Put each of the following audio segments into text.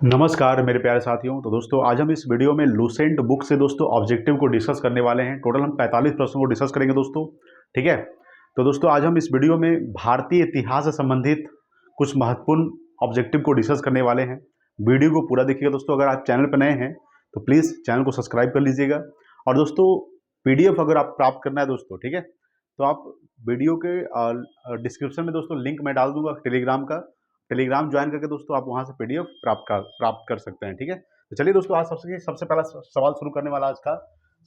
नमस्कार मेरे प्यारे साथियों। तो दोस्तों आज हम इस वीडियो में लूसेंट बुक से दोस्तों ऑब्जेक्टिव को डिस्कस करने वाले हैं। टोटल हम 45 प्रश्नों को डिस्कस करेंगे दोस्तों, ठीक है। तो दोस्तों आज हम इस वीडियो में भारतीय इतिहास से संबंधित कुछ महत्वपूर्ण ऑब्जेक्टिव को डिस्कस करने वाले हैं। वीडियो को पूरा देखिएगा दोस्तों। अगर आप चैनल पर नए हैं तो प्लीज़ चैनल को सब्सक्राइब कर लीजिएगा। और दोस्तों PDF अगर आप प्राप्त करना है दोस्तों, ठीक है, तो आप वीडियो के डिस्क्रिप्शन में दोस्तों लिंक मैं डाल दूंगा टेलीग्राम का। टेलीग्राम ज्वाइन करके दोस्तों आप वहां से PDF प्राप्त कर सकते हैं, ठीक है। तो चलिए दोस्तों आज सबसे पहला सवाल शुरू करने वाला। आज का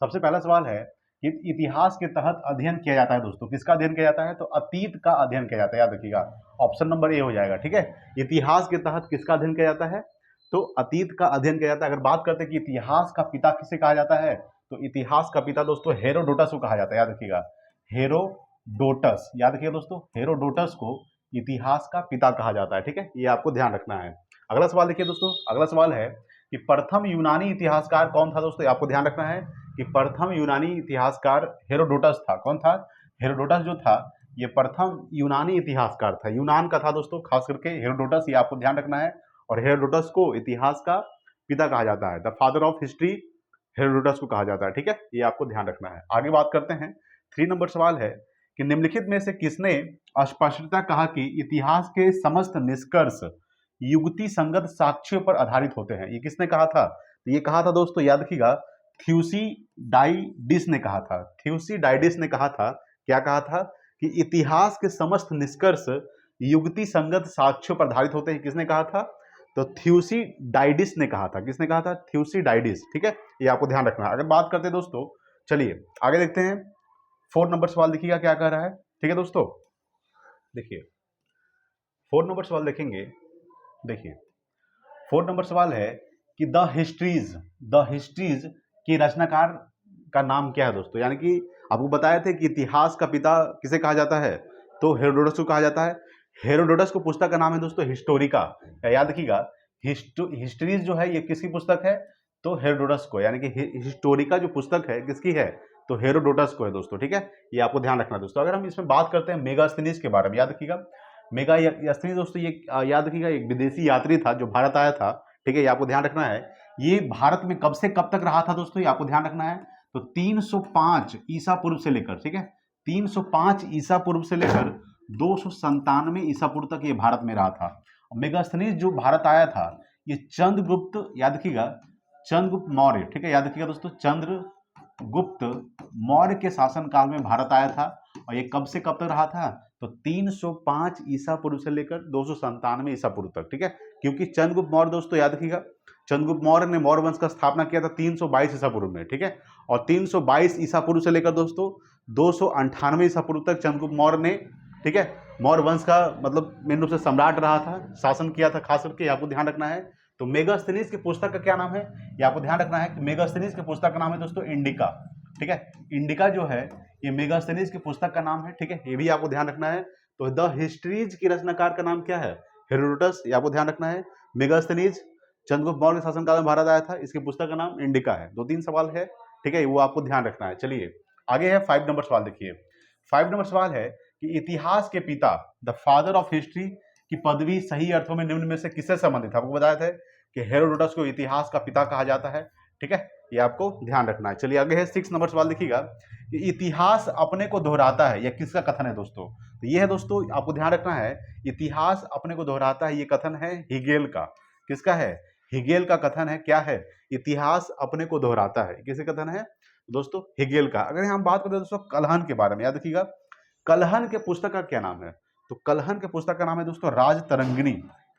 सबसे पहला सवाल है कि इतिहास के तहत अध्ययन किया जाता है दोस्तों, किसका अध्ययन किया जाता है? तो अतीत का अध्ययन किया जाता है। याद रखिएगा, ऑप्शन नंबर ए हो जाएगा, ठीक है। इतिहास के तहत किसका अध्ययन किया जाता है? तो अतीत का अध्ययन किया जाता है। अगर बात करते हैं कि इतिहास का पिता किसे कहा जाता है, तो इतिहास का पिता दोस्तों हेरोडोटस को कहा जाता है। याद रखिएगा, हेरोडोटस। याद रखिएगा दोस्तों, हेरोडोटस को इतिहास का पिता कहा जाता है, ठीक है। ये आपको ध्यान रखना है। अगला सवाल देखिए दोस्तों। अगला सवाल है कि प्रथम यूनानी इतिहासकार कौन था दोस्तों? आपको ध्यान रखना है कि प्रथम यूनानी इतिहासकार हेरोडोटस था। कौन था? हेरोडोटस जो था ये प्रथम यूनानी इतिहासकार था। यूनान का था दोस्तों, खास करके हेरोडोटस, ये आपको ध्यान रखना है। और हेरोडोटस को इतिहास का पिता कहा जाता है। The father of history Herodotus को कहा जाता है, ठीक है। ये आपको ध्यान रखना है। आगे बात करते हैं। 3 नंबर सवाल है कि निम्नलिखित में से किसने स्पष्टता कहा कि इतिहास के समस्त निष्कर्ष युक्ति संगत साक्ष्यों पर आधारित होते हैं? ये किसने कहा था? तो ये कहा था दोस्तों, याद रखिएगा, थ्यूसिडाइडिस ने कहा था। थ्यूसिडाइडिस ने कहा था, क्या कहा था? कि इतिहास के समस्त निष्कर्ष युक्ति संगत साक्ष्यों पर आधारित होते हैं। किसने कहा था? तो थ्यूसिडाइडिस ने कहा था। किसने कहा था? थ्यूसिडाइडिस, ठीक है। ये आपको ध्यान रखना है। अगर बात करते हैं दोस्तों, चलिए आगे देखते हैं। 4 नंबर सवाल देखिएगा क्या कह रहा है, ठीक है दोस्तों। देखिए 4 नंबर सवाल देखेंगे। देखिए 4 नंबर सवाल है कि द हिस्ट्रीज के रचनाकार का नाम क्या है दोस्तों? यानी कि आपको बताया थे कि इतिहास का पिता किसे कहा जाता है, तो हेरोडोटस को कहा जाता है। हेरोडोटस को पुस्तक का नाम है दोस्तों हिस्टोरिका। याद रखिएगा, हिस्ट्रीज जो है ये किसकी पुस्तक है? तो हेरोडोटस को, यानी कि हिस्टोरिका जो पुस्तक है किसकी है? तो हेरोडोटस को है दोस्तों, ठीक है। ये आपको ध्यान रखना है दोस्तों। अगर हम इसमें बात करते हैं मेगास्थनीज के बारे में, याद रखिएगा, मेगास्थनीज दोस्तों ये याद रखिएगा एक विदेशी यात्री था जो भारत आया था, ठीक है। ये आपको ध्यान रखना है। ये भारत में कब से कब तक रहा था दोस्तों? ये आपको ध्यान रखना है। तो 305 ईसा पूर्व से लेकर, ठीक है, 305 ईसा पूर्व से लेकर 297 ईसा पूर्व तक ये भारत में रहा था। मेगास्थनीज जो भारत आया था ये चंद्रगुप्त, याद रखिएगा, चंद्रगुप्त मौर्य, ठीक है। याद रखिएगा दोस्तों, चंद्रगुप्त मौर्य के शासन काल में भारत आया था। और ये कब से कब तक रहा था? तो 305 ईसा पूर्व से लेकर 297 ईसा पूर्व तक, ठीक है। क्योंकि चंद्रगुप्त मौर्य दोस्तों, याद रखिएगा, चंद्रगुप्त मौर्य ने मौर्य वंश का स्थापना किया था 322 ईसा पूर्व में, ठीक है। और 322 ईसा पूर्व से लेकर दोस्तों 298 ईसा पूर्व तक चंद्रगुप्त मौर्य ने, ठीक है, मौर्य वंश का मतलब मेन रूप से सम्राट रहा था, शासन किया था। खास करके आपको ध्यान रखना है। तो मेगास्थनीज की पुस्तक का क्या नाम है? ये आपको ध्यान रखना है कि मेगास्थनीज की पुस्तक का नाम है दोस्तों इंडिका, ठीक है। इंडिका जो है ये मेगास्थनीज की पुस्तक का नाम है, ठीक है। ये भी आपको ध्यान रखना है। तो द हिस्ट्रीज की रचनाकार का नाम क्या है? हेरोडोटस। ये आपको ध्यान रखना है। मेगास्थनीज चंद्रगुप्त मौर्य शासन काल में भारत आया था, इसकी पुस्तक का नाम इंडिका है। 2-3 सवाल है, ठीक है, वो आपको ध्यान रखना है। चलिए आगे है 5 नंबर सवाल। देखिए 5 नंबर सवाल है कि इतिहास के पिता, द फादर ऑफ हिस्ट्री की पदवी सही अर्थों में निम्न में से किससे संबंधित है? आपको बताया था कि हेरोडोटस को इतिहास का पिता कहा जाता है, ठीक है। ये आपको ध्यान रखना है। चलिए आगे है 6 नंबर सवाल। देखिएगा कि इतिहास अपने को दोहराता है, यह किसका कथन है दोस्तों? तो ये है दोस्तों, आपको ध्यान रखना है, इतिहास अपने को दोहराता है, ये कथन है हिगेल का। किसका है? हिगेल का कथन है। क्या है? इतिहास अपने को दोहराता है। किसका कथन है दोस्तों? हिगेल का। अगर हम बात करें दोस्तों कलहन के बारे में, याद रखिएगा, कलहन के पुस्तक का क्या नाम है? तो कलहन के पुस्तक का नाम है दोस्तों राजतरंगिणी।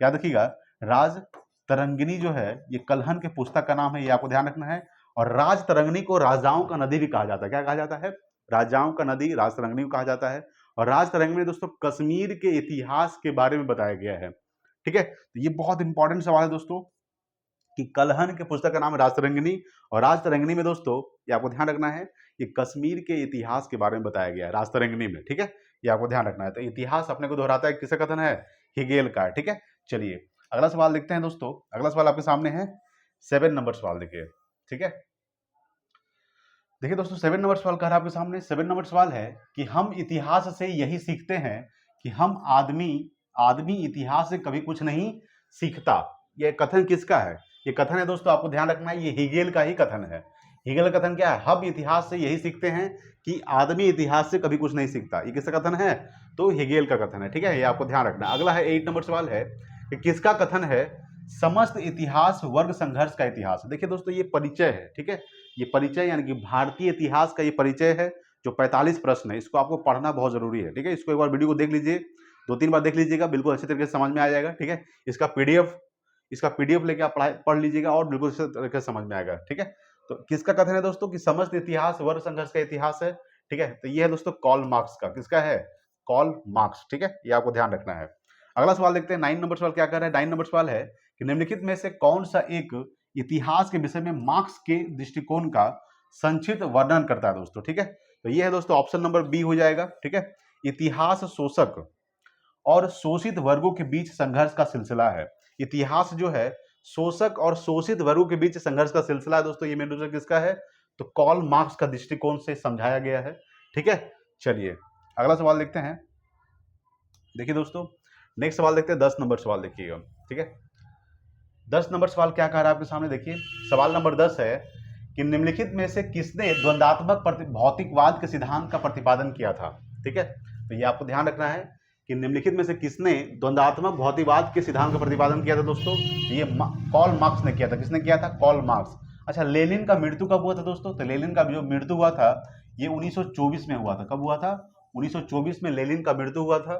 याद रखिएगा, राजतरंगिणी जो है ये कलहन के पुस्तक का नाम है, ये आपको ध्यान रखना है। और राजतरंगिणी को राजाओं का नदी भी कहा जाता है। क्या कहा जाता है? राजाओं का नदी राजतरंगिणी को कहा जाता है। और राजतरंगिणी दोस्तों कश्मीर के इतिहास के बारे में बताया गया है, ठीक है। तो ये बहुत इंपॉर्टेंट सवाल है दोस्तों कि कलहन के पुस्तक का नाम है राजतरंगिणी। और राजतरंगिणी में दोस्तों ये आपको ध्यान रखना है, ये कश्मीर के इतिहास के बारे में बताया गया है राजतरंगिणी में, ठीक है। ये आपको ध्यान रखना है। तो इतिहास अपने को दोहराता है, किसका कथन है? हिगेल का है, ठीक है। चलिए अगला सवाल देखते हैं दोस्तों। अगला सवाल आपके सामने है 7 नंबर सवाल। देखिए, ठीक है, देखिए दोस्तों 7 नंबर सवाल कह रहा है आपके सामने। 7 नंबर सवाल है कि हम इतिहास से यही सीखते हैं कि हम आदमी इतिहास से कभी कुछ नहीं सीखता। ये कथन किसका है? ये कथन है दोस्तों, आपको ध्यान रखना है, ये हेगेल का ही कथन है। हेगेल का कथन क्या है? हम इतिहास से यही सीखते हैं कि आदमी इतिहास से कभी कुछ नहीं सीखता। ये किसका कथन है? तो हेगेल का कथन है, ठीक है, ये आपको ध्यान रखना है। अगला है 8 नंबर सवाल है कि किसका कथन है? समस्त इतिहास वर्ग संघर्ष का इतिहास। देखिए दोस्तों, ये परिचय है, ठीक है, ये परिचय यानी कि भारतीय इतिहास का ये परिचय है, जो 45 प्रश्न है, इसको आपको पढ़ना बहुत जरूरी है, ठीक है। इसको एक बार वीडियो को देख लीजिए, 2-3 बार देख लीजिएगा, बिल्कुल अच्छे तरीके से समझ में आ जाएगा, ठीक है। इसका पीडीएफ लेके आप पढ़ लीजिएगा और बिल्कुल अच्छे तरीके से समझ में आएगा, ठीक है। तो किसका कथन है दोस्तों कि समस्त इतिहास वर्ग संघर्ष का इतिहास है, ठीक है। तो ये है दोस्तों कॉल मार्क्स का, किसका है? कॉल मार्क्स, ठीक है, ये आपको ध्यान रखना है। अगला सवाल देखते हैं, 9 नंबर सवाल क्या कर रहा है? 9 नंबर सवाल है कि निम्नलिखित में से कौन सा एक इतिहास के विषय में मार्क्स के दृष्टिकोण का संक्षिप्त वर्णन करता है दोस्तों, ठीक है। तो ये है दोस्तों ऑप्शन नंबर बी हो जाएगा, ठीक है। इतिहास शोषक और शोषित वर्गों के बीच संघर्ष का सिलसिला है। इतिहास जो है शोषक और शोषित वर्गों के बीच संघर्ष का सिलसिला है दोस्तों, ये मेन रूप से किसका है? तो कॉल मार्क्स का दृष्टिकोण से समझाया गया है, ठीक है। चलिए अगला सवाल देखते हैं। देखिए दोस्तों, नेक्स्ट सवाल देखते हैं, 10 नंबर सवाल देखिएगा, ठीक है। 10 नंबर सवाल क्या कह रहा है आपके सामने? देखिए सवाल नंबर 10 है कि निम्नलिखित में से किसने द्वंदात्मक भौतिकवाद के सिद्धांत का प्रतिपादन किया था, ठीक है। तो ये आपको ध्यान रखना है कि निम्नलिखित में से किसने द्वंदात्मक भौतिकवाद के सिद्धांत का प्रतिपादन किया था दोस्तों? ये कॉल मार्क्स ने किया था। किसने किया था? Call marks. अच्छा, लेनिन का मृत्यु कब हुआ था दोस्तों? तो लेनिन का जो मृत्यु हुआ था ये 1924 में हुआ था। कब हुआ था? 1924 में लेनिन का मृत्यु हुआ था।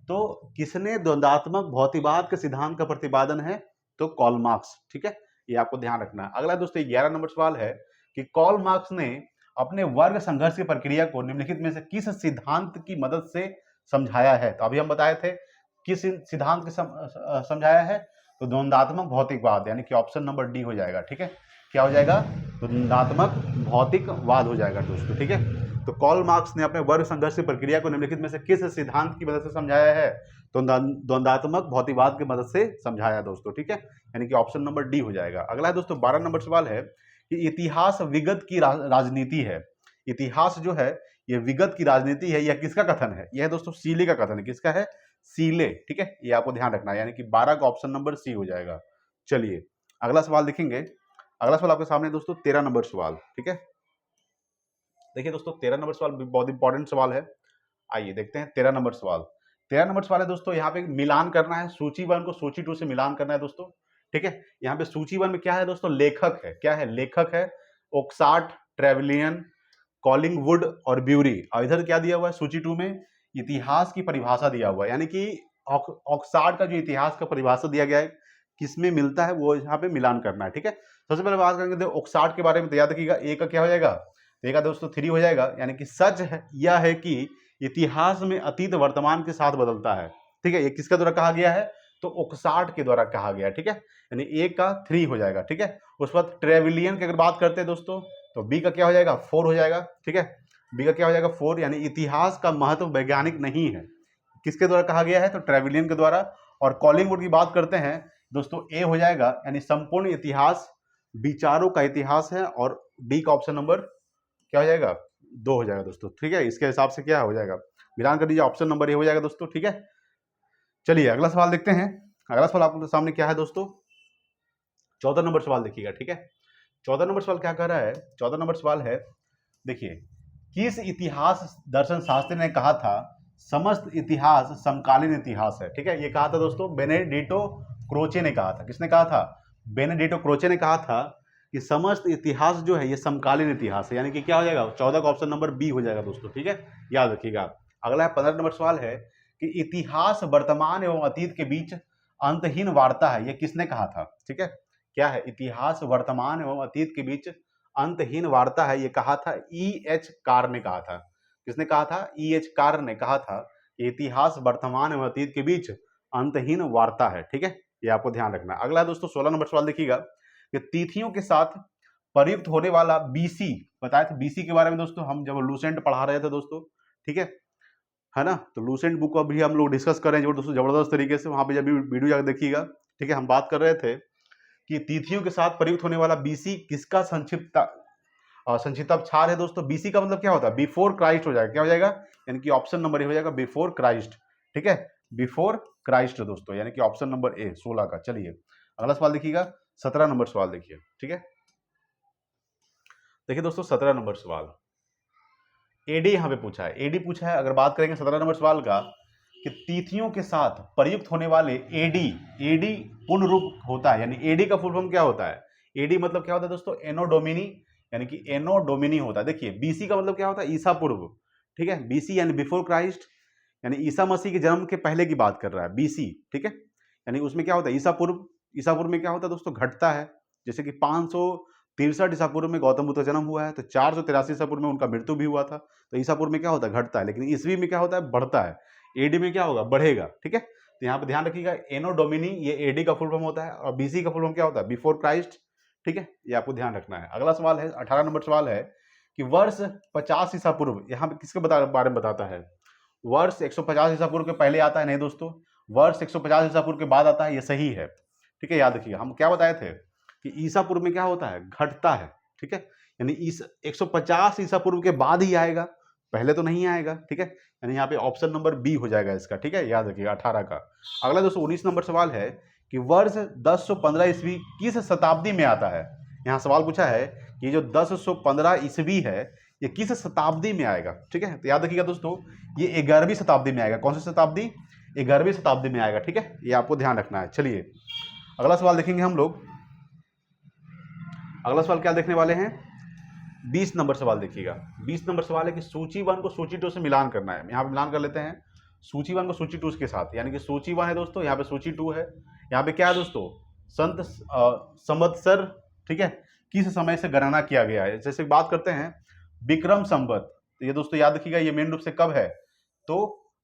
तो किसने द्वंदात्मक भौतिकवाद के सिद्धांत का प्रतिपादन है? तो कॉल मार्क्स, ठीक है, ये आपको ध्यान रखना है। अगला दोस्तों 11 नंबर सवाल है कि कॉल मार्क्स ने अपने वर्ग संघर्ष की प्रक्रिया को निम्नलिखित में से किस सिद्धांत की मदद से समझाया है? तो अभी हम बताए थे किस सिद्धांत के समझाया है, तो द्वंदात्मक भौतिकवाद, यानी कि ऑप्शन नंबर डी हो जाएगा, ठीक है। क्या हो जाएगा? तो द्वंदात्मक भौतिकवाद हो जाएगा दोस्तों, ठीक है। तो कॉल मार्क्स ने अपने वर्ग संघर्ष की प्रक्रिया को निम्नलिखित में से किस सिद्धांत की मदद से समझाया है? तो द्वंदात्मक भौतिकवाद की मदद से समझाया दोस्तों, ठीक है, यानी कि ऑप्शन नंबर डी हो जाएगा। अगला है दोस्तों 12 नंबर सवाल है कि इतिहास विगत की राजनीति है। इतिहास जो है ये विगत की राजनीति है, यह किसका कथन है? यह दोस्तों सीले का कथन है। किसका है? सीले, ठीक है, ये आपको ध्यान रखना है, यानी कि 12 का ऑप्शन नंबर सी हो जाएगा। चलिए अगला सवाल देखेंगे। अगला सवाल आपके सामने दोस्तों 13 नंबर सवाल, ठीक है। देखिए दोस्तों 13 नंबर सवाल बहुत इंपॉर्टेंट सवाल है। आइए देखते हैं 13 नंबर सवाल। 13 नंबर सवाल है दोस्तों, यहाँ पे मिलान करना है सूची 1 को सूची 2 से मिलान करना है दोस्तों, ठीक है। यहाँ पे सूची 1 में क्या है दोस्तों? लेखक है। क्या है? लेखक है ओक्साट, ट्रेवलियन, कॉलिंगवुड और ब्यूरी। और इधर क्या दिया हुआ है सूची 2 में? इतिहास की परिभाषा दिया हुआ है, यानी कि ऑक्साट का जो इतिहास का परिभाषा दिया गया है किसमें मिलता है वो यहाँ पे मिलान करना है, ठीक है। सबसे पहले बात करेंगे तो ऑक्साट के बारे में, तो याद रखिएगा ए का क्या हो जाएगा? ए का दोस्तों 3 हो जाएगा, यानी कि सच है यह है कि इतिहास में अतीत वर्तमान के साथ बदलता है, ठीक है। ये किसके द्वारा कहा गया है? तो ऑक्साट के द्वारा कहा गया है, ठीक है, यानी ए का 3 हो जाएगा, ठीक है। उस वक्त ट्रेविलियन की अगर बात करते हैं दोस्तों तो बी का क्या हो जाएगा? 4 हो जाएगा, ठीक है। बी का क्या हो जाएगा? 4, यानी इतिहास का महत्व वैज्ञानिक नहीं है। किसके द्वारा कहा गया है? तो ट्रेविलियन के द्वारा। और कॉलिंगवुड की बात करते हैं दोस्तों, ए हो जाएगा, यानी संपूर्ण इतिहास विचारों का इतिहास है। और डी का ऑप्शन नंबर क्या हो जाएगा? 2 हो जाएगा दोस्तों, ठीक है। इसके हिसाब से क्या हो जाएगा? मिलान कर दीजिए, ऑप्शन नंबर ए हो जाएगा दोस्तों, ठीक है। चलिए अगला सवाल देखते हैं। अगला सवाल आपके सामने क्या है दोस्तों? 14 नंबर सवाल देखिएगा, ठीक है। 14 नंबर सवाल क्या कह रहा है? 14 नंबर सवाल है, देखिए, किस इतिहास दर्शन शास्त्री ने कहा था समस्त इतिहास समकालीन इतिहास है, ठीक है। ये कहा था दोस्तों बेनेडिटो क्रोचे ने कहा था। किसने कहा था? बेनेडिटो क्रोचे ने कहा था कि समस्त इतिहास जो है ये समकालीन इतिहास है, यानी कि क्या हो जाएगा? 14 का ऑप्शन नंबर बी हो जाएगा दोस्तों, ठीक है, याद रखिएगा। अगला है 15 नंबर सवाल है कि इतिहास वर्तमान एवं अतीत के बीच अंतहीन वार्ता है, ये किसने कहा था? ठीक है, क्या है? इतिहास वर्तमान एवं अतीत के बीच अंतहीन वार्ता है, ये कहा था E.H. कार ने कहा था। किसने कहा था? E.H. कार ने कहा था कि इतिहास वर्तमान एवं अतीत के बीच अंतहीन वार्ता है, ठीक है, ये आपको ध्यान रखना। अगला दोस्तों 16 नंबर सवाल देखिएगा कि तिथियों के साथ प्रयुक्त होने वाला बीसी, बताया था बीसी के बारे में दोस्तों, हम जब लूसेंट पढ़ा रहे थे दोस्तों, ठीक है ना। तो लूसेंट बुक अभी हम लोग डिस्कस कर रहे हैं दोस्तों जबरदस्त तरीके से, वहां पे जब वीडियो जाकर देखिएगा, ठीक है। हम बात कर रहे थे कि तिथियों के साथ प्रयुक्त होने वाला बीसी किसका संक्षिप्ताक्षर है दोस्तों? बीसी का मतलब क्या होता है? बिफोर क्राइस्ट हो जाएगा, क्या हो जाएगा? यानी कि ऑप्शन नंबर ए हो जाएगा, बिफोर क्राइस्ट, ठीक है, बिफोर क्राइस्ट दोस्तों, यानी कि ऑप्शन नंबर ए 16 का। चलिए अगला सवाल देखिएगा, 17 नंबर सवाल देखिए। ठीक है, देखिए दोस्तों 17 नंबर सवाल एडी यहां पे पूछा है, एडी पूछा है। अगर बात करेंगे 17 नंबर सवाल का कि तिथियों के साथ प्रयुक्त होने वाले एडी, एडी पूर्ण रूप होता है, यानी एडी का फुल फॉर्म क्या होता है? एडी मतलब क्या होता है दोस्तों? एनो डोमिनी, यानी कि एनो डोमिनी होता है। देखिए बीसी का मतलब क्या होता है? ईसा पूर्व। ठीक है, बीसी यानी बिफोर क्राइस्ट, यानी ईसा मसीह के जन्म के पहले की बात कर रहा है, बीसी। ठीक है, यानी उसमें क्या होता है? ईसा पूर्व। ईसा पूर्व में क्या होता है दोस्तों? घटता है। जैसे कि 563 ईसा पूर्व में गौतम बुद्ध का जन्म हुआ है, तो 483 ईसा पूर्व में उनका मृत्यु भी हुआ था। तो ईसा पूर्व में क्या होता है? घटता है। लेकिन ईसवी में क्या होता है? बढ़ता है। एडी में क्या होगा? बढ़ेगा। ठीक है, तो यहाँ पे ध्यान रखिएगा, एनो डोमिनी ये एडी का फुल फॉर्म होता है, और बीसी का फुल फॉर्म क्या होता है? Before Christ. ठीक है, ये आपको ध्यान रखना है। अगला सवाल है 18 नंबर सवाल है कि वर्ष 50 ईसा पूर्व यहाँ पे किसके बारे में बताता है? वर्ष 150 ईसा पूर्व के पहले आता है? नहीं दोस्तों, वर्ष 150 ईसा पूर्व के बाद आता है, ये सही है। ठीक है, याद रखिएगा, हम क्या बताए थे कि ईसा पूर्व में क्या होता है? घटता है। ठीक है, यानी 150 ईसा पूर्व के बाद ही आएगा, पहले तो नहीं आएगा। ठीक है, यानी यहाँ पे ऑप्शन नंबर बी हो जाएगा इसका। ठीक है, याद रखिएगा 18 का। अगला दोस्तों 19 नंबर सवाल है कि वर्ष 1015 ईस्वी किस शताब्दी में आता है? यहाँ सवाल पूछा है कि जो 1015 ईस्वी है ये किस शताब्दी में आएगा? ठीक है, तो याद रखिएगा दोस्तों, ये 11वीं शताब्दी में आएगा। कौन सी शताब्दी? 11वीं शताब्दी में आएगा। ठीक है, ये आपको ध्यान रखना है। चलिए अगला सवाल देखेंगे हम लोग। अगला सवाल क्या देखने वाले हैं? 20 नंबर सवाल देखिएगा। 20 नंबर सवाल है कि सूची 1 को सूची 2 से मिलान करना है। यहाँ पे मिलान कर लेते हैं सूची 1 को सूची 2 के साथ, यानी कि सूची 1 है दोस्तों, यहाँ पे सूची 2 है। यहाँ पे क्या है दोस्तों? संत संवत्सर। ठीक है, किस समय से गणना किया गया है? जैसे बात करते हैं विक्रम संवत, तो ये दोस्तों याद रखिएगा, ये मेन रूप से कब है? तो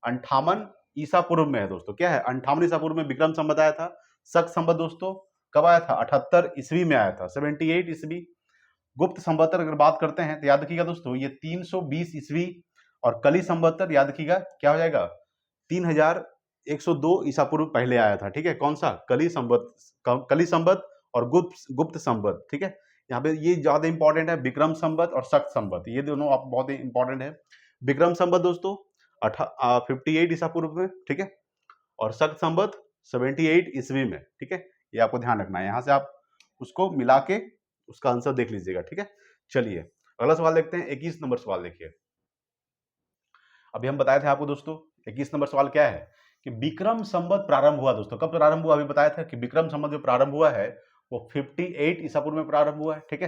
58 ईसा पूर्व में है दोस्तों। क्या है? 58 ईसा पूर्व में विक्रम संवत आया था। शक संवत दोस्तों कब आया था? 78 ईस्वी में आया था, 78 ईस्वी। गुप्त संवत्सर अगर बात करते हैं तो याद रखिएगा दोस्तों, ये 320 ईस्वी। और कली संवत्सर याद रखिएगा क्या हो जाएगा? 3102 ईसा पूर्व पहले आया था। ठीक है, कौन सा? कली संवत और गुप्त संवत। ठीक है, यहाँ पे ये ज्यादा इंपॉर्टेंट है, विक्रम संवत और शक संवत, ये दोनों आप बहुत ही इंपॉर्टेंट है। विक्रम संवत दोस्तों 58 ईसा पूर्व में। ठीक है, और शक संवत 78 ईस्वी में। ठीक है, ये आपको ध्यान रखना है। यहाँ से आप उसको मिला के उसका आंसर देख लीजिएगा। ठीक है, चलिए अगला सवाल देखते हैं। 21 नंबर सवाल देखिए। अभी हम बताए थे आपको दोस्तों 21 नंबर सवाल क्या है कि विक्रम संवत प्रारंभ हुआ दोस्तों। कब प्रारंभ हुआ? अभी बताया था कि विक्रम संवत जो प्रारंभ हुआ है वो 58 ईसा पूर्व में प्रारंभ हुआ है। ठीक है,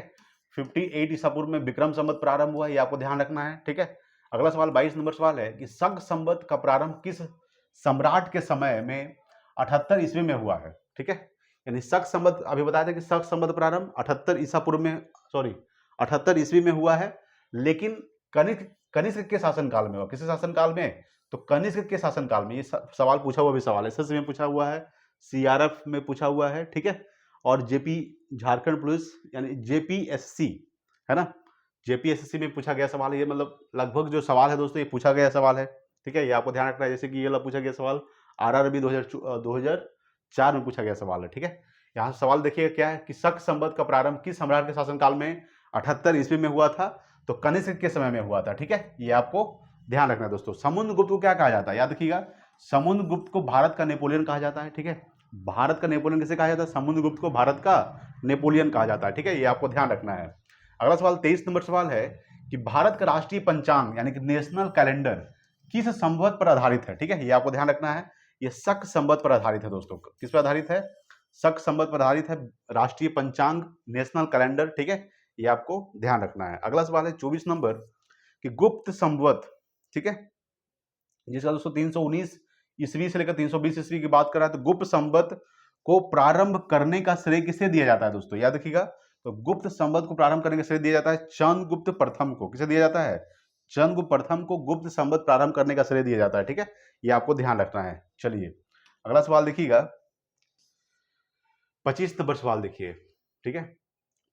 58 ईसा पूर्व में विक्रम संवत प्रारंभ हुआ है, ये आपको ध्यान रखना है। ठीक है, अगला सवाल 22 नंबर सवाल है कि शक संवत का प्रारंभ किस सम्राट के समय में 78 ईस्वी में हुआ है? ठीक है, यानी शक संवत अभी बताया था कि शक संवत प्रारंभ 78 ईसा पूर्व में, सॉरी 78 ईस्वी में हुआ है, लेकिन कनिष्क के शासनकाल में हुआ। किस शासनकाल में? तो कनिष्क के शासनकाल में। ये सवाल पूछा हुआ भी सवाल है, एसएससी में पूछा हुआ है, सीआरएफ में पूछा हुआ है। ठीक है, और जेपी झारखंड पुलिस यानी जेपीएससी है ना, जेपीएससी में पूछा गया सवाल है। ये मतलब लगभग जो सवाल है दोस्तों ये पूछा गया सवाल है। ठीक है, ये आपको ध्यान रखना है। जैसे कि ये वाला पूछा गया सवाल आरआरबी 2004 में पूछा गया सवाल है। ठीक है, यहाँ सवाल देखिएगा क्या है कि शक संवत का प्रारंभ किस सम्राट के शासनकाल में? 78 ईस्वी में हुआ था, तो कनिष्क के समय में हुआ था। ठीक है, ये आपको ध्यान रखना है दोस्तों। समुद्रगुप्त को क्या कहा जाता है? याद रखिएगा, समुद्रगुप्त को भारत का नेपोलियन कहा जाता है। ठीक है, भारत का नेपोलियन किसे कहा जाता है? समुद्रगुप्त को भारत का नेपोलियन कहा जाता है। ठीक है, ये आपको ध्यान रखना है। अगला सवाल 23 नंबर सवाल है कि भारत का राष्ट्रीय पंचांग यानी कि नेशनल कैलेंडर किस संवत पर आधारित है? ठीक है, ये आपको ध्यान रखना है। ये शक संवत पर आधारित है दोस्तों। किस पर आधारित है? शक संवत पर आधारित है राष्ट्रीय पंचांग, नेशनल कैलेंडर। ठीक है, ये आपको ध्यान रखना है। अगला सवाल है 24 नंबर कि गुप्त संवत, ठीक है, जिसका दोस्तों 319 ईस्वी से लेकर 320 ईस्वी की बात कर रहा है, तो गुप्त संवत को प्रारंभ करने का श्रेय किसे दिया जाता है दोस्तों? याद रखिएगा, तो गुप्त संवत को प्रारंभ करने का श्रेय दिया जाता है चंद्रगुप्त प्रथम को। किसे दिया जाता है? चंद्रगुप्त प्रथम को गुप्त संवत प्रारंभ करने का श्रेय दिया जाता है। ठीक है, ये आपको ध्यान रखना है। चलिए अगला सवाल देखिएगा, 25 नंबर सवाल देखिए। ठीक है,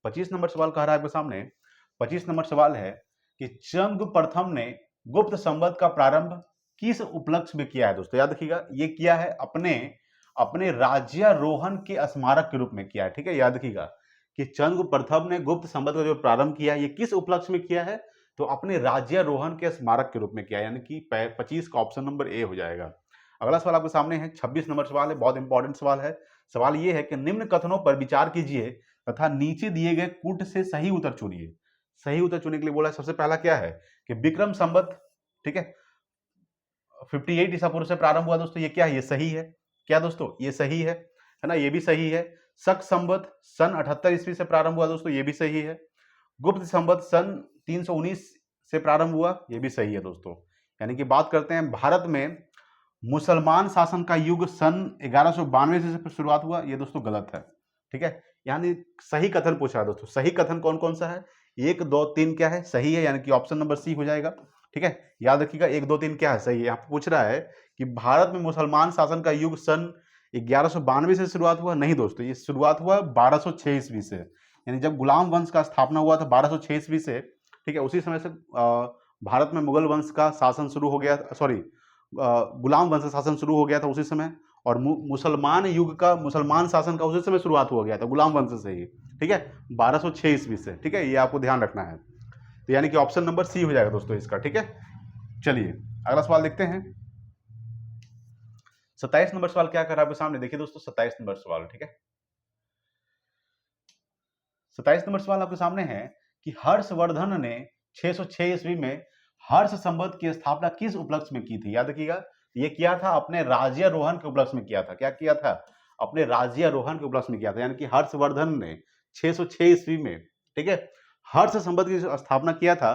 25 नंबर सवाल कह रहा है आपके सामने। 25 नंबर सवाल है कि चंद्रगुप्त प्रथम ने गुप्त संवत का प्रारंभ किस उपलक्ष्य में किया है दोस्तों? याद रखिएगा, ये किया है अपने राज्यारोहण के स्मारक के रूप में किया है। ठीक है, याद रखिएगा कि चंद्रगुप्त प्रथम ने गुप्त संवत का जो प्रारंभ किया है ये किस उपलक्ष्य में किया है? तो अपने राज्यारोहण के स्मारक के रूप में किया है, यानी कि 25 का ऑप्शन नंबर ए हो जाएगा। अगला सवाल आपके सामने है 26 नंबर सवाल है, बहुत इंपॉर्टेंट सवाल है। सवाल ये है कि निम्न कथनों पर विचार कीजिए तथा नीचे दिए गए कूट से सही उत्तर चुनिए। सही उत्तर चुनने के लिए बोला है, सबसे पहला क्या है कि विक्रम संवत, ठीक है, 58 ईसा पूर्व से प्रारंभ हुआ दोस्तों, ये क्या है, ये सही है। क्या दोस्तों, ये सही है ना, ये भी सही है। शक संवत सन 78 ईस्वी से प्रारंभ हुआ दोस्तों, ये भी सही है। गुप्त संवत सन 319 से प्रारंभ हुआ, ये भी सही है दोस्तों। यानी कि बात करते हैं भारत में मुसलमान शासन का युग सन 1192 से शुरुआत हुआ, ये दोस्तों गलत है, ठीक है। यानी सही कथन पूछा है दोस्तों, सही कथन कौन कौन सा है, 1 2 3 क्या है, सही है, यानी कि ऑप्शन नंबर सी हो जाएगा, ठीक है। याद रखिएगा 1 2 3 क्या है, सही है। यहाँ पूछ रहा है कि भारत में मुसलमान शासन का युग सन 1192 से शुरुआत हुआ, नहीं दोस्तों, ये शुरुआत हुआ 1206 ईस्वी से, यानी जब गुलाम वंश का स्थापना हुआ था 1206 ईस्वी से, ठीक है, उसी समय से भारत में मुगल वंश का शासन शुरू हो गया, सॉरी गुलाम वंश का शासन शुरू हो गया था उसी समय, और मुसलमान युग का, मुसलमान शासन का उसी समय शुरुआत हो गया था, गुलाम वंश से ही, ठीक है, 1206 ईस्वी से, ठीक है, ये आपको ध्यान रखना है। तो यानी कि ऑप्शन नंबर सी हो जाएगा दोस्तों इसका, ठीक है। चलिए अगला सवाल देखते हैं। 27 नंबर सवाल क्या कर रहा है आपके सामने, देखिए दोस्तों 27 नंबर सवाल, ठीक है। 27 नंबर सवाल आपके सामने है कि हर्षवर्धन ने 606 ईस्वी में हर्ष संवत की स्थापना किस उपलक्ष्य में की थी। याद रखिएगा, ये किया था अपने राज्यारोहण के उपलक्ष्य में किया था। क्या किया था, अपने राज्यारोहण के उपलक्ष्य में किया था, यानी कि हर्षवर्धन ने 606 ईस्वी में, ठीक है, हर्ष संवत की स्थापना किया था,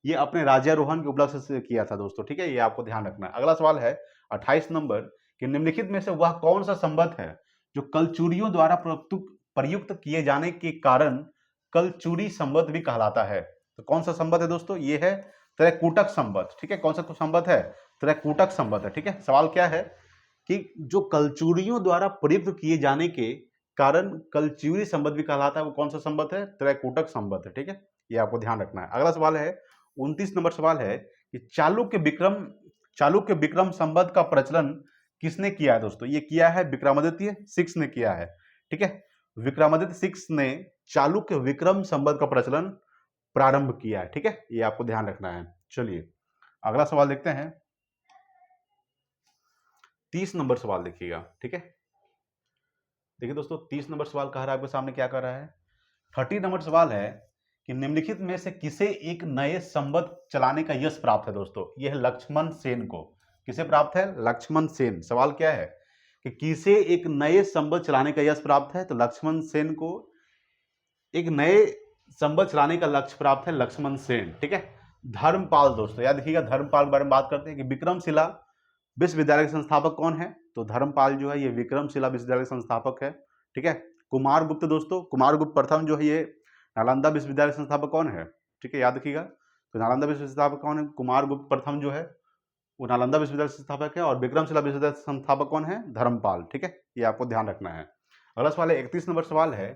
ये अपने राज्यारोहण के उपलक्ष्य से किया था दोस्तों, ठीक है, ये आपको ध्यान रखना है। अगला सवाल है 28 नंबर कि निम्नलिखित में से वह कौन सा संवत है जो कलचुरियों द्वारा प्रयुक्त किए जाने के कारण कलचुरी संवत भी कहलाता है। तो कौन सा संवत है दोस्तों, ये है त्रैकूटक संवत, ठीक है। कौन सा संवत है, त्रैकूटक संवत है, ठीक है। सवाल क्या है कि जो कलचुरियों द्वारा प्रयुक्त किए जाने के कारण कलचुरी संवत भी कहलाता है, वो कौन सा संवत है, त्रैकूटक संवत है, ठीक है, ये आपको ध्यान रखना है। अगला सवाल है 29 नंबर सवाल है कि चालुक्य विक्रम संवत का प्रचलन किसने किया है दोस्तों। ये किया है विक्रमादित्य 6 ने किया है, ठीक है। विक्रमादित्य 6 ने चालुक्य विक्रम संवत का प्रचलन प्रारंभ किया है, ठीक है, ये आपको ध्यान रखना है। चलिए अगला सवाल देखते हैं। 30 नंबर सवाल देखिएगा, ठीक है। देखिए दोस्तों 30 नंबर सवाल कह रहा है आपके सामने, क्या कर रहा है, 30 नंबर सवाल है कि निम्नलिखित में से किसे एक नए संवत चलाने का यश प्राप्त है दोस्तों। यह है लक्ष्मण सेन को, किसे प्राप्त है, लक्ष्मण सेन। सवाल क्या है कि किसे एक नए संवत चलाने का यश प्राप्त है, तो लक्ष्मण सेन को एक नए संवत चलाने का लक्ष्य प्राप्त है, लक्ष्मण सेन, ठीक है। धर्मपाल दोस्तों, याद रखिएगा धर्मपाल के बारे में बात करते हैं कि विक्रमशिला विश्वविद्यालय के संस्थापक कौन है, तो धर्मपाल जो है ये विक्रमशिला विश्वविद्यालय के संस्थापक है, ठीक है। कुमारगुप्त दोस्तों, कुमारगुप्त प्रथम जो है ये नालंदा विश्वविद्यालय के संस्थापक कौन है, ठीक है, याद रखिएगा। तो नालंदा विश्वविद्यालय संस्थापक कौन है, कुमारगुप्त प्रथम जो है वो नालंदा विश्वविद्यालय संस्थापक है, और विक्रमशिला विश्वविद्यालय संस्थापक कौन है, धर्मपाल, ठीक है, ये आपको ध्यान रखना है। अगला सवाल है 31 नंबर सवाल है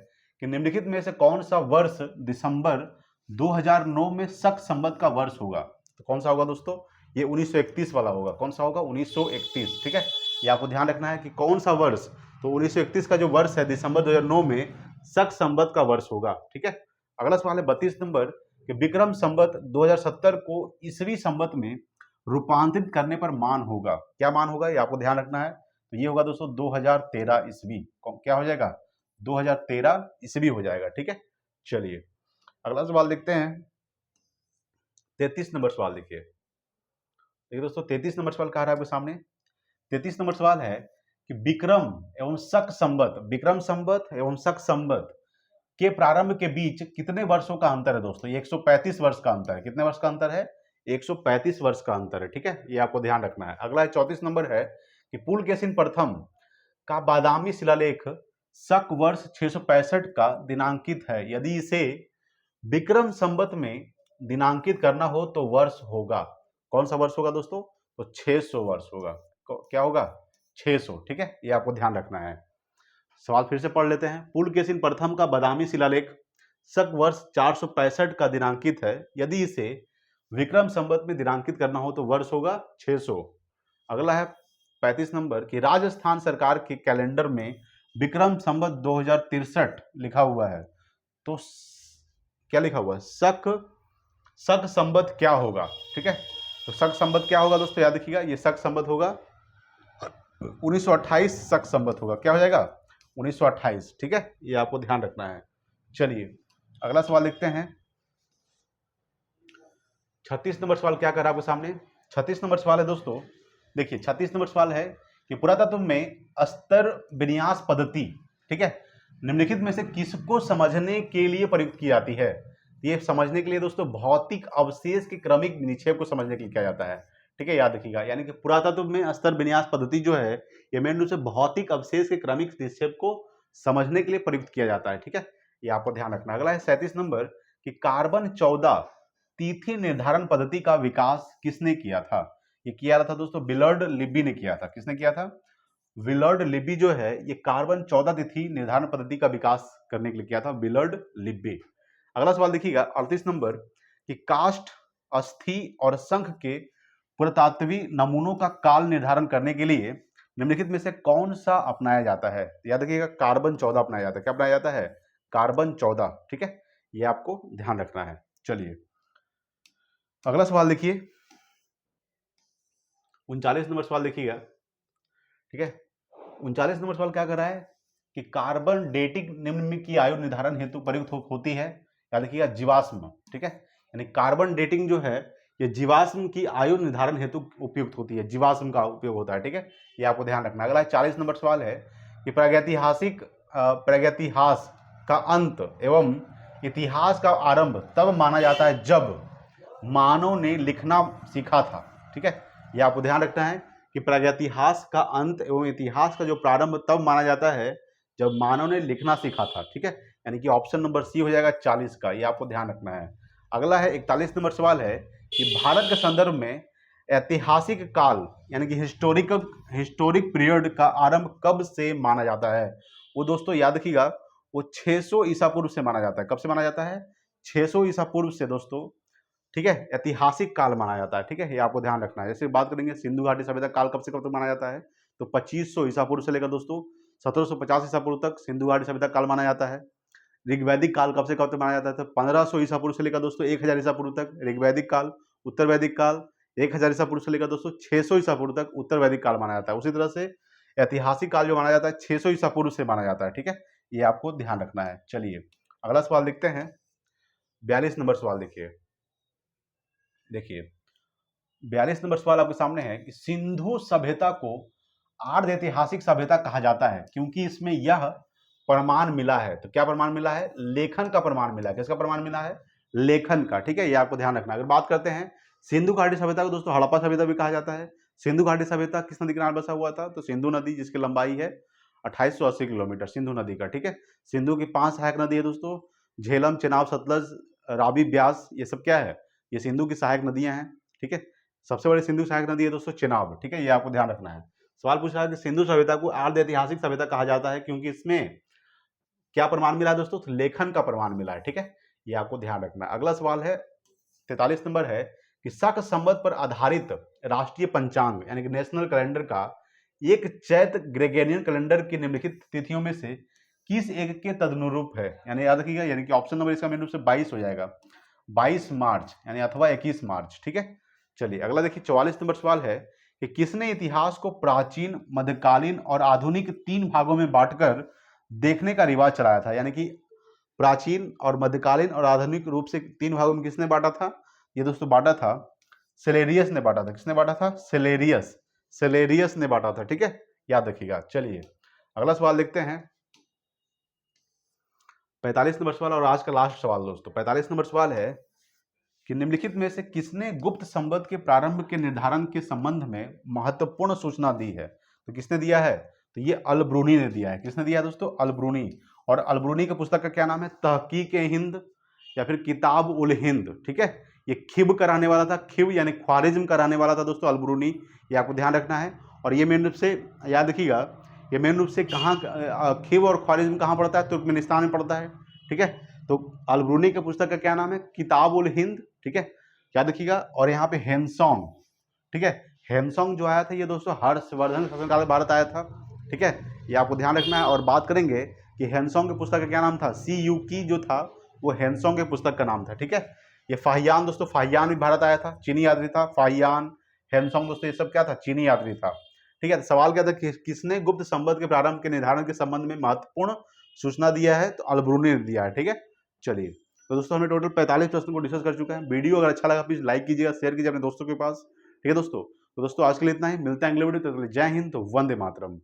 कि निम्नलिखित में से कौन सा वर्ष दिसंबर 2009 में शक संवत का वर्ष होगा। तो कौन सा होगा दोस्तों, ये 1931 वाला होगा। कौन सा होगा, 1931, ठीक है, ये आपको ध्यान रखना है कि कौन सा वर्ष, तो 1931 का जो वर्ष है दिसंबर 2009 में शक संवत का वर्ष होगा, ठीक है। अगला सवाल है 32 नंबर कि विक्रम संवत 2070 को ईसवी संवत में रूपांतरित करने पर मान होगा। क्या मान होगा, ये आपको ध्यान रखना है। तो ये होगा दोस्तों 2013 ईस्वी, क्या हो जाएगा, 2013 ईस्वी हो जाएगा, ठीक है। चलिए अगला सवाल देखते हैं। 33 नंबर सवाल देखिए दोस्तों, 33 नंबर सवाल कह रहा है आपके सामने। 33 नंबर सवाल है कि विक्रम एवं शक संवत एवं शक संवत के प्रारंभ के बीच कितने वर्षों का अंतर है दोस्तों। ये 135 वर्ष का अंतर है। कितने वर्ष का अंतर है, 135 वर्ष का अंतर है, ठीक है, ये आपको ध्यान रखना है। अगला 34 नंबर है कि पुलकेशिन प्रथम का बादामी शिलालेख शक वर्ष 665 का दिनांकित है। यदि इसे विक्रम संवत में दिनांकित करना हो तो वर्ष होगा, कौन सा वर्ष होगा दोस्तों, तो 600 वर्ष होगा। क्या होगा, 600, ठीक है, ये आपको ध्यान रखना है। सवाल फिर से पढ़ लेते हैं। पुलकेशिन प्रथम का बादामी शिलालेख शक वर्ष 465 का दिनांकित है। यदि इसे विक्रम संवत में दिनांकित करना हो तो वर्ष होगा 600। अगला है 35 नंबर कि राजस्थान सरकार के कैलेंडर में विक्रम संवत 2063 लिखा हुआ है, तो क्या लिखा हुआ है, शक संवत क्या होगा, ठीक है। तो शक संवत क्या होगा दोस्तों, याद रखिएगा, ये शक संवत होगा 1928 शक संवत होगा। क्या हो जाएगा, 1928, ठीक है, ये आपको ध्यान रखना है। चलिए अगला सवाल देखते हैं। 36 नंबर सवाल क्या कर रहा है आपके सामने। 36 नंबर सवाल है दोस्तों, देखिए 36 नंबर सवाल है कि पुरातत्व में स्तर विन्यास पद्धति, ठीक है, निम्नलिखित में से किसको समझने के लिए प्रयुक्त की जाती है। ये समझने के लिए दोस्तों भौतिक अवशेष के क्रमिक निक्षेप को समझने के लिए किया जाता है, ठीक है, याद रखिएगा। यानी कि पुरातत्व में स्तर विन्यास पद्धति जो है ये मेन रूप से भौतिक अवशेष के क्रमिक निक्षेप को समझने के लिए प्रयुक्त किया जाता है, ठीक है, ये आपको ध्यान रखना। अगला है 37 नंबर कि कार्बन 14 तिथि निर्धारण पद्धति का विकास किसने किया था। ये किया था दोस्तों विलर्ड लिब्बी ने किया था। किसने किया था? विलर्ड लिब्बी जो है ये कार्बन 14 तिथि निर्धारण पद्धति का विकास करने के लिए किया था, विलर्ड लिब्बी। अगला सवाल देखिएगा 38 नंबर कि काष्ठ, अस्थि और शंख के पुरातात्विक नमूनों का काल निर्धारण करने के लिए निम्नलिखित में से कौन सा अपनाया जाता है। याद रखिएगा कार्बन 14 अपनाया जाता है। क्या अपनाया जाता है? कार्बन 14, ठीक है, ये आपको ध्यान रखना है। चलिए अगला सवाल देखिए 39 नंबर सवाल देखिएगा, ठीक है। 39 नंबर सवाल क्या कर रहा है कि कार्बन डेटिंग निम्न की आयु निर्धारण हेतु प्रयुक्त होती है। याद रखिएगा जीवाश्म, ठीक है, यानी कार्बन डेटिंग जो है ये जीवाश्म की आयु निर्धारण हेतु उपयुक्त होती है, जीवाश्म का उपयोग होता है, ठीक है, ये आपको ध्यान रखना। अगला 40 नंबर सवाल है कि प्रागैतिहास का अंत एवं इतिहास का आरंभ तब माना जाता है जब मानव ने लिखना सीखा था, ठीक है, यह आपको ध्यान रखना है कि प्रागैतिहास का अंत एवं इतिहास का जो प्रारंभ तब माना जाता है जब मानव ने लिखना सीखा था, ठीक है, यानी कि ऑप्शन नंबर सी हो जाएगा 40 का, ये आपको ध्यान रखना है। अगला है 41 नंबर सवाल है कि भारत के संदर्भ में ऐतिहासिक काल यानी कि हिस्टोरिक पीरियड का आरंभ कब से माना जाता है। वो दोस्तों याद रखिएगा वो 600 ईसा पूर्व से माना जाता है। कब से माना जाता है? 600 ईसा पूर्व से दोस्तों, ठीक है, ऐतिहासिक काल माना जाता है, ठीक है, ये आपको ध्यान रखना है। जैसे बात करेंगे सिंधु घाटी सभ्यता काल कब से कब तक माना जाता है, तो 2500 ईसा पूर्व से लेकर दोस्तों 1750 ईसा पूर्व तक सिंधु घाटी सभ्यता काल माना जाता है। ऋग्वैदिक काल कब से कब तक माना जाता है, तो 1500 ईसा पूर्व से लेकर दोस्तों 1000 ईसा पूर्व तक ऋग्वैदिक काल। उत्तर वैदिक काल 1000 ईसा पूर्व से लेकर दोस्तों 600 ईसा पूर्व तक उत्तर वैदिक काल माना जाता है। उसी तरह से ऐतिहासिक काल जो माना जाता है 600 ईसा पूर्व से माना जाता है, ठीक है, ये आपको ध्यान रखना है। चलिए अगला सवाल देखते हैं 42 नंबर सवाल देखिए 42 नंबर सवाल आपके सामने है कि सिंधु सभ्यता को आर्ध ऐतिहासिक सभ्यता कहा जाता है क्योंकि इसमें यह प्रमाण मिला है। तो क्या प्रमाण मिला है? लेखन का प्रमाण मिला है। किसका प्रमाण मिला है? लेखन का, ठीक है, ये आपको ध्यान रखना। अगर बात करते हैं सिंधु घाटी सभ्यता को दोस्तों हड़प्पा सभ्यता भी कहा जाता है। सिंधु घाटी सभ्यता किस नदी किनारे बसा हुआ था? तो सिंधु नदी, जिसकी लंबाई है 2880 किलोमीटर, सिंधु नदी का, ठीक है। सिंधु की 5 सहायक नदी है दोस्तों, झेलम, चेनाब, सतलज, रावी, ब्यास, ये सब क्या है? ये सिंधु की सहायक नदियां हैं, ठीक है। सबसे बड़ी सिंधु सहायक नदी है दोस्तों चेनाब, ठीक है, ये आपको ध्यान रखना है। सवाल पूछ रहा है कि सिंधु सभ्यता को आर्ध ऐतिहासिक सभ्यता कहा जाता है क्योंकि इसमें क्या प्रमाण मिला है दोस्तों? लेखन का प्रमाण मिला है, ठीक है, ये आपको ध्यान रखना है। अगला सवाल है 43 नंबर है कि शक संवत पर आधारित राष्ट्रीय पंचांग यानी कि नेशनल कैलेंडर का एक चैत्र ग्रेगोरियन कैलेंडर की निम्नलिखित तिथियों में से किस एक के तदनुरूप है? यानी याद रखिएगा, यानी कि ऑप्शन नंबर इसका मेन रूप से 22 हो जाएगा, 22 मार्च यानी अथवा 21 मार्च, ठीक है। चलिए अगला देखिए 44 नंबर सवाल है कि किसने इतिहास को प्राचीन, मध्यकालीन और आधुनिक 3 भागों में बांटकर देखने का रिवाज चलाया था। यानी कि प्राचीन और मध्यकालीन और आधुनिक रूप से 3 भागों में किसने बांटा था? ये दोस्तों बांटा था सेलेरियस ने बांटा था। किसने बांटा था? सेलेरियस ने बांटा था, ठीक है, याद रखिएगा। चलिए अगला सवाल देखते हैं 45 नंबर सवाल और आज का लास्ट सवाल दोस्तों। 45 नंबर सवाल है कि निम्नलिखित में से किसने गुप्त संवत के प्रारंभ के निर्धारण के संबंध में महत्वपूर्ण सूचना दी है? तो किसने दिया है? तो ये अलब्रूनी ने दिया है। किसने दिया है दोस्तों? अलब्रूनी। और अलब्रूनी की पुस्तक का क्या नाम है? तहकीक-ए-हिंद या फिर किताब उल हिंद, ठीक है। ये खिब कराने वाला था, खिब यानी ख्वारिज्म कराने वाला था दोस्तों अलब्रूनी, ये आपको ध्यान रखना है। और ये मेन रूप से याद रखिएगा, ये मेन रूप से कहाँ खिब और ख्वारिज्म कहाँ पड़ता है? तुर्कमेनिस्तान में पड़ता है, ठीक है। तो अलब्रूनी के पुस्तक का क्या नाम है? किताब उल हिंद, ठीक है, याद रखिएगा। और यहाँ पे हेनसोंग, ठीक है, हेनसोंग जो आया था ये दोस्तों हर्षवर्धन शासनकाल में भारत आया था, ठीक है, ये आपको ध्यान रखना है। और बात करेंगे कि हेनसोंग की पुस्तक का क्या नाम था? सीयूकी जो था वो हेनसोंग के पुस्तक का नाम था, ठीक है। ये फाहियान दोस्तों, फाहियान भी भारत आया था, चीनी यात्री था। फाहियान, हेनसोंग दोस्तों ये सब क्या था? चीनी यात्री था। ठीक है, तो सवाल क्या था कि किसने गुप्त संवत के प्रारंभ के निर्धारण के संबंध में महत्वपूर्ण सूचना दिया है, तो अलब्रूनी ने दिया है। ठीक है, चलिए, तो दोस्तों हमने टोटल 45 प्रश्न को डिस्कस कर चुका है। वीडियो अगर अच्छा लगा प्लीज लाइक कीजिएगा, शेयर कीजिए अपने दोस्तों के पास। ठीक है दोस्तों, तो दोस्तों आज के लिए इतना ही, मिलते हैं अगले वीडियो, तो जय हिंद, तो वंदे मातरम।